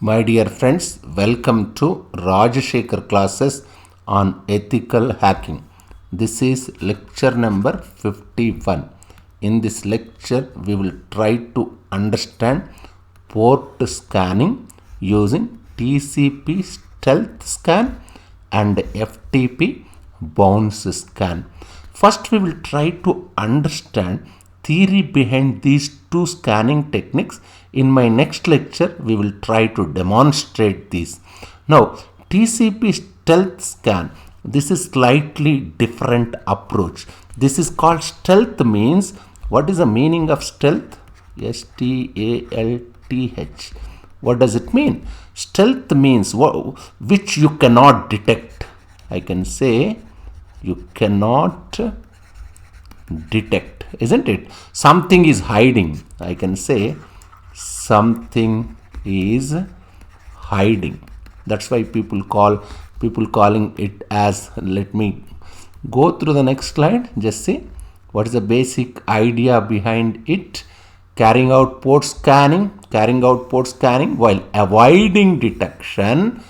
My dear friends, welcome to Rajashekhar classes on ethical hacking. This is lecture number 51. In this lecture, we will try to understand port scanning using TCP Stealth scan and FTP Bounce scan. First, we will try to understand theory behind these two scanning techniques. In my next lecture, we will try to demonstrate these. Now, TCP Stealth scan. This is slightly different approach. This is called stealth means. What is the meaning of stealth? S-T-A-L-T-H. What does it mean? Stealth means which you cannot detect. I can say you cannot detect, isn't it? Something is hiding. I can say something is hiding. That's why people calling it as, let me go through the next slide. Just see what is the basic idea behind it. Carrying out port scanning while avoiding detection,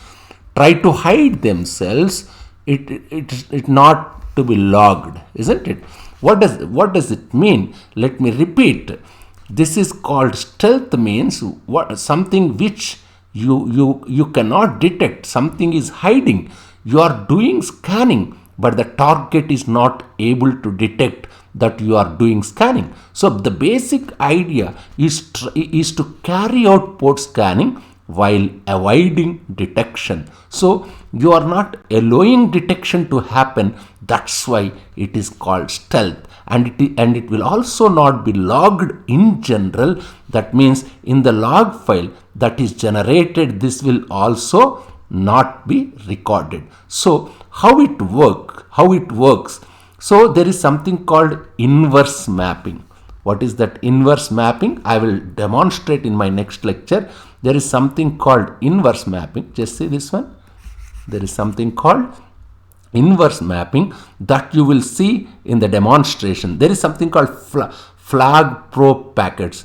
try to hide themselves. It not to be logged, isn't it? What does it mean? Let me repeat. This is called stealth means something which you cannot detect. Something is hiding. You are doing scanning, but the target is not able to detect that you are doing scanning. So the basic idea is to carry out port scanning while avoiding detection. So you are not allowing detection to happen. That's why it is called stealth. And it will also not be logged in general. That means in the log file that is generated, this will also not be recorded. So how it works? So there is something called inverse mapping. What is that inverse mapping? I will demonstrate in my next lecture. There is something called inverse mapping. Just see this one. There is something called inverse mapping that you will see in the demonstration. There is something called flag probe packets.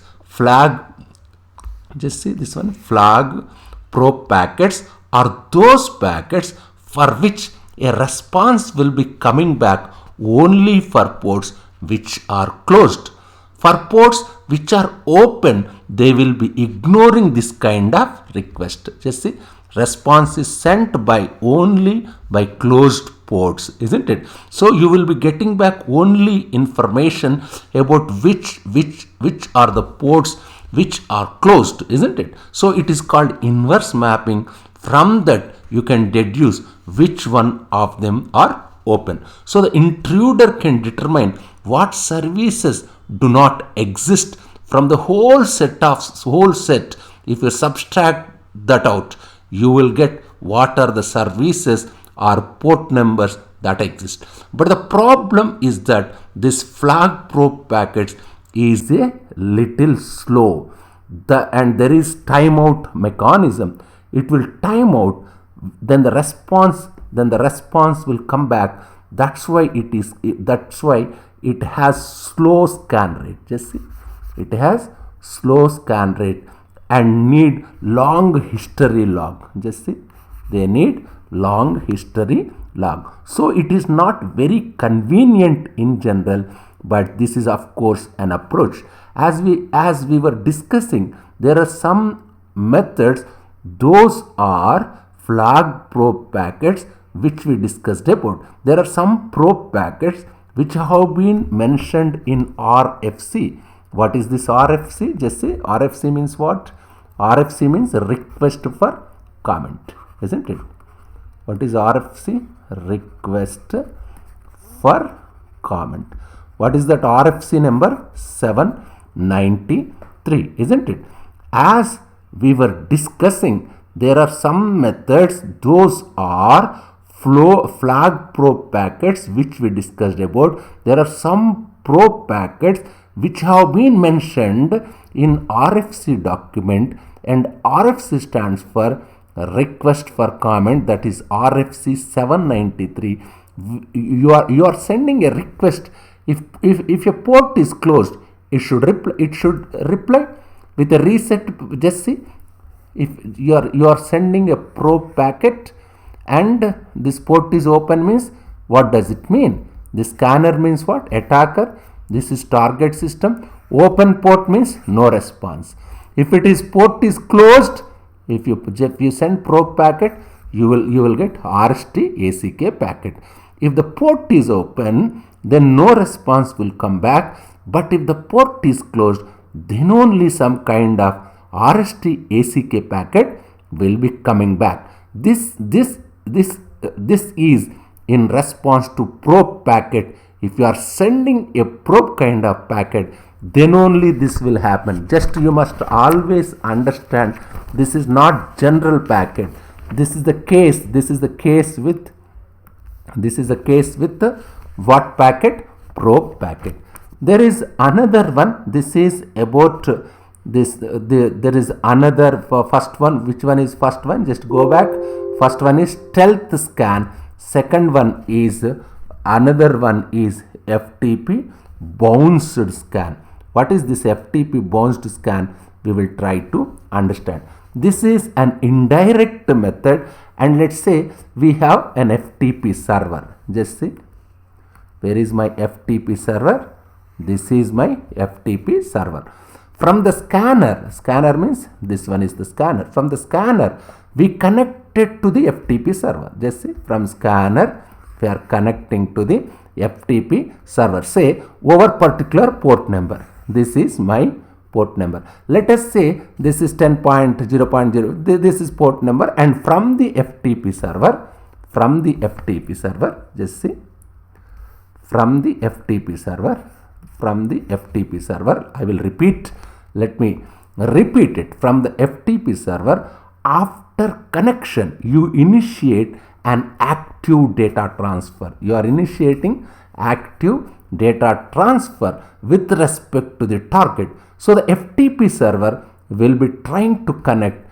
Just see this one. Flag probe packets are those packets for which a response will be coming back only for ports which are closed. For ports which are open, they will be ignoring this kind of request. Just see, response is sent by only by closed ports, isn't it? So you will be getting back only information about which are the ports which are closed, isn't it? So it is called inverse mapping. From that you can deduce which one of them are open. So the intruder can determine what services do not exist from the whole set. If you subtract that out, you will get what are the services or port numbers that exist. But the problem is that this flag probe packets is a little slow. And there is timeout mechanism. It will time out, then the response will come back. That's why it has slow scan rate. Just see, it has slow scan rate and need long history log. Just see, they need long history log. So it is not very convenient in general, but this is of course an approach. As we were discussing, there are some methods. Those are flag probe packets which we discussed about. There are some probe packets which have been mentioned in RFC. What is this RFC? Just say RFC means what? RFC means request for comment, isn't it? What is RFC? Request for comment. What is that RFC number? 793, isn't it? As we were discussing, there are some methods. Those are flag probe packets which we discussed about. There are some probe packets which have been mentioned in RFC document, and RFC stands for request for comment. That is RFC 793. You are sending a request. If a port is closed, it should reply with a reset. Just see, if you are sending a probe packet and this port is open, means what does it mean? The scanner means what? Attacker. This is target system. Open port means no response. If it is port is closed, if you send probe packet, you will get RST ACK packet. If the port is open, then no response will come back. But if the port is closed, then only some kind of RST ACK packet will be coming back. This is in response to probe packet. If you are sending a probe kind of packet, then only this will happen. Just you must always understand, this is not general packet. This is the case. This is the case with what packet? Probe packet. There is another one. This is about this. There is another first one. Which one is first one? Just go back. First one is stealth scan. Second one is another one is FTP bounced scan. What is this FTP bounced scan? We will try to understand. This is an indirect method, and let's say we have an FTP server. Just see, where is my FTP server? This is my FTP server. From the scanner means this one is the scanner. From the scanner, we connected to the FTP server. Just see, from scanner, we are connecting to the FTP server. Say over particular port number. This is my port number. Let us say this is 10.0.0. This is port number, and from the FTP server, just see, from the FTP server, I will repeat. Let me repeat it. From the FTP server, after connection, you initiate an active data transfer. You are initiating active data transfer with respect to the target. So the FTP server will be trying to connect.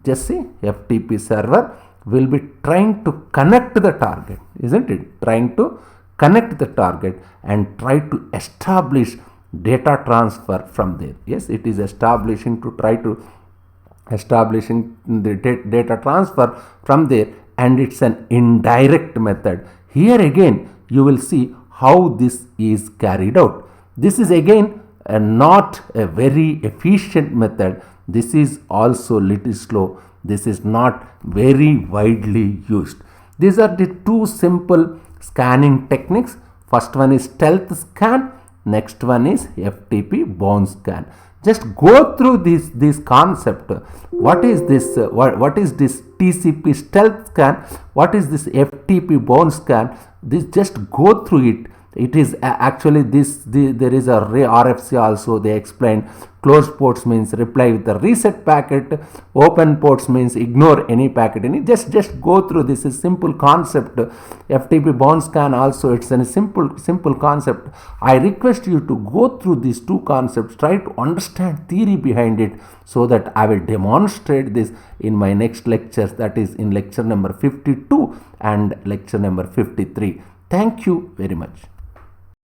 Just see, FTP server will be trying to connect the target, isn't it? Trying to connect the target and try to establish data transfer from there. Yes, it is establishing the data transfer from there, and it's an indirect method. Here again, you will see how this is carried out. This is again not a very efficient method. This is also little slow. This is not very widely used. These are the two simple scanning techniques. First one is stealth scan. Next one is FTP bounce scan. Just go through this concept. What is this? What is this TCP stealth scan? What is this FTP bounce scan? This, just go through it. It is actually there is a RFC also. They explain closed ports means reply with the reset packet. Open ports means ignore any packet. Just go through this. Is simple concept. FTP bounce scan also, it's a simple concept. I request you to go through these two concepts. Try to understand theory behind it, so that I will demonstrate this in my next lectures. That is in lecture number 52 and lecture number 53. Thank you very much.